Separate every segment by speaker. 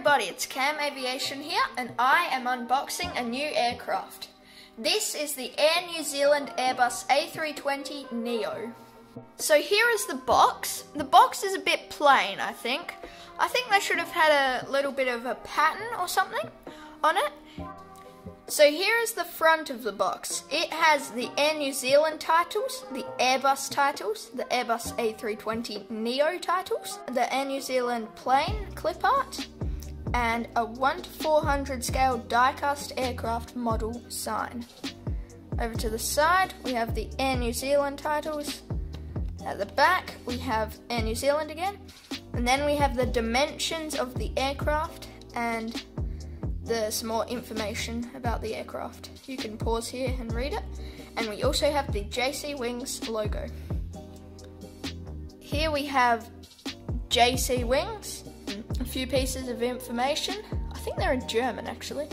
Speaker 1: everybody, it's Cam Aviation here, and I am unboxing a new aircraft. This is the Air New Zealand Airbus A320 Neo. So here is the box. The box is a bit plain, I think. I think they should have had a little bit of a pattern or something on it. So here is the front of the box. It has the Air New Zealand titles, the Airbus titles, the Airbus A320 Neo titles, the Air New Zealand plane clip art, and a 1:400 scale die-cast aircraft model sign. Over to the side, we have the Air New Zealand titles. At the back, we have Air New Zealand again. And then we have the dimensions of the aircraft and some more information about the aircraft. You can pause here and read it. And we also have the JC Wings logo. Here we have JC Wings, a few pieces of information. I think they're in German actually.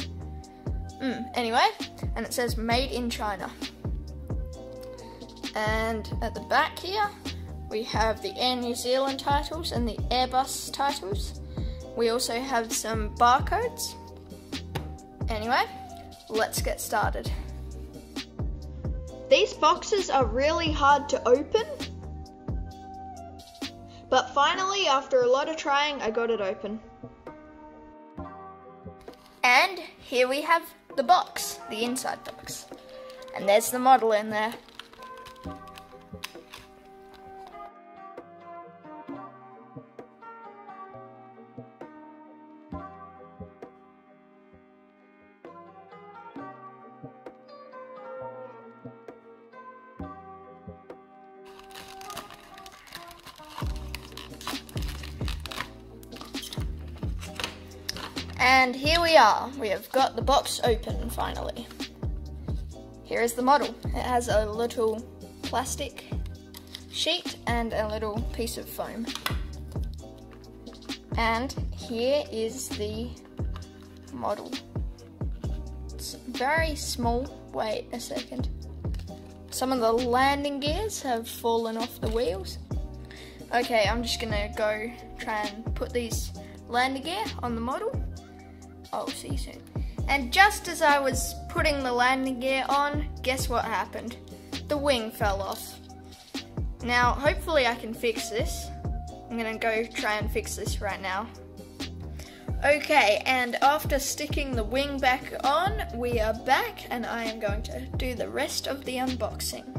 Speaker 1: Anyway, and it says made in China. And at the back here, we have the Air New Zealand titles and the Airbus titles. We also have some barcodes. Anyway, let's get started. These boxes are really hard to open, but finally, after a lot of trying, I got it open. And here we have the box, the inside box. And there's the model in there. And here we are, we have got the box open finally. Here is the model. It has a little plastic sheet and a little piece of foam. And here is the model. It's very small. Wait a second. Some of the landing gears have fallen off the wheels. Okay, I'm just gonna go try and put these landing gear on the model. I'll see you soon. And just as I was putting the landing gear on, guess what happened? The wing fell off. Now, hopefully I can fix this. I'm gonna go try and fix this right now. Okay, and after sticking the wing back on, we are back and I am going to do the rest of the unboxing.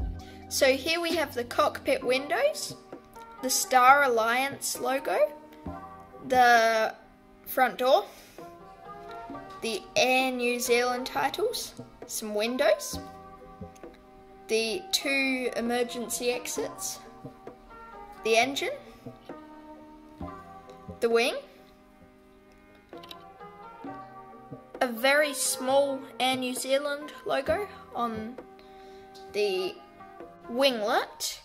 Speaker 1: So here we have the cockpit windows, the Star Alliance logo, the front door, the Air New Zealand titles, some windows, the 2 emergency exits, the engine, the wing, a very small Air New Zealand logo on the winglet,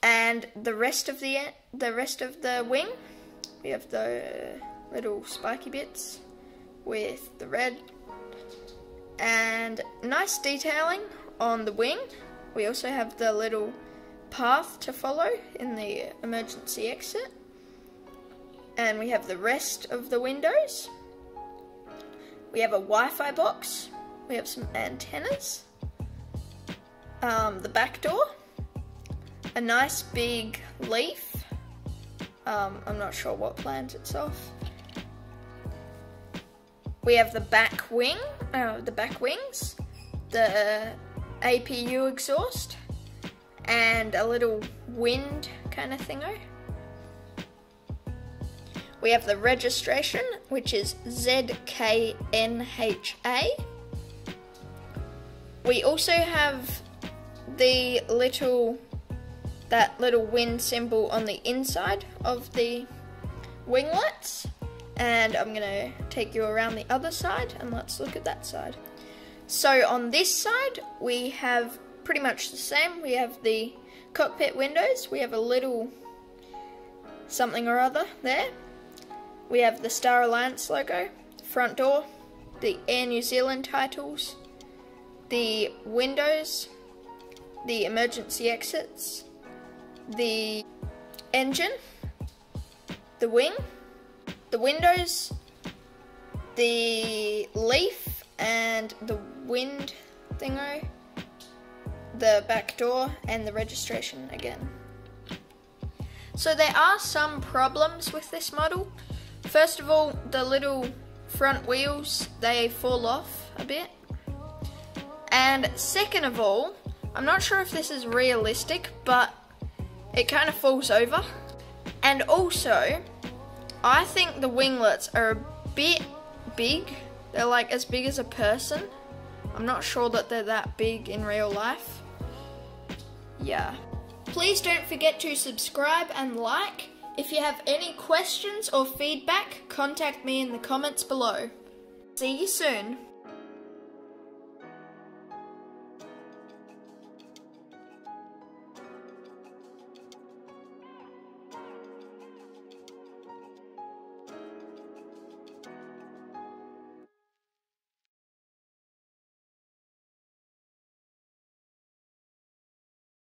Speaker 1: and the rest of the wing. We have the little spiky bits with the red, and nice detailing on the wing. We also have the little path to follow in the emergency exit, and we have the rest of the windows. We have a Wi-Fi box, we have some antennas, the back door, a nice big leaf, I'm not sure what plant it's off. We have the back wing, the back wings, the APU exhaust, and a little wind kind of thingo. We have the registration, which is ZKNHA. We also have that little wind symbol on the inside of the winglets. And I'm gonna take you around the other side and let's look at that side. So on this side, we have pretty much the same. We have the cockpit windows. We have a little something or other there. We have the Star Alliance logo, front door, the Air New Zealand titles, the windows, the emergency exits, the engine, the wing, the windows, the leaf and the wind thingo, the back door, and the registration again. So there are some problems with this model. First of all, the little front wheels, they fall off a bit. And second of all, I'm not sure if this is realistic, but it kind of falls over. And also, I think the winglets are a bit big. They're like as big as a person. I'm not sure that they're that big in real life. Yeah. Please don't forget to subscribe and like. If you have any questions or feedback, contact me in the comments below. See you soon.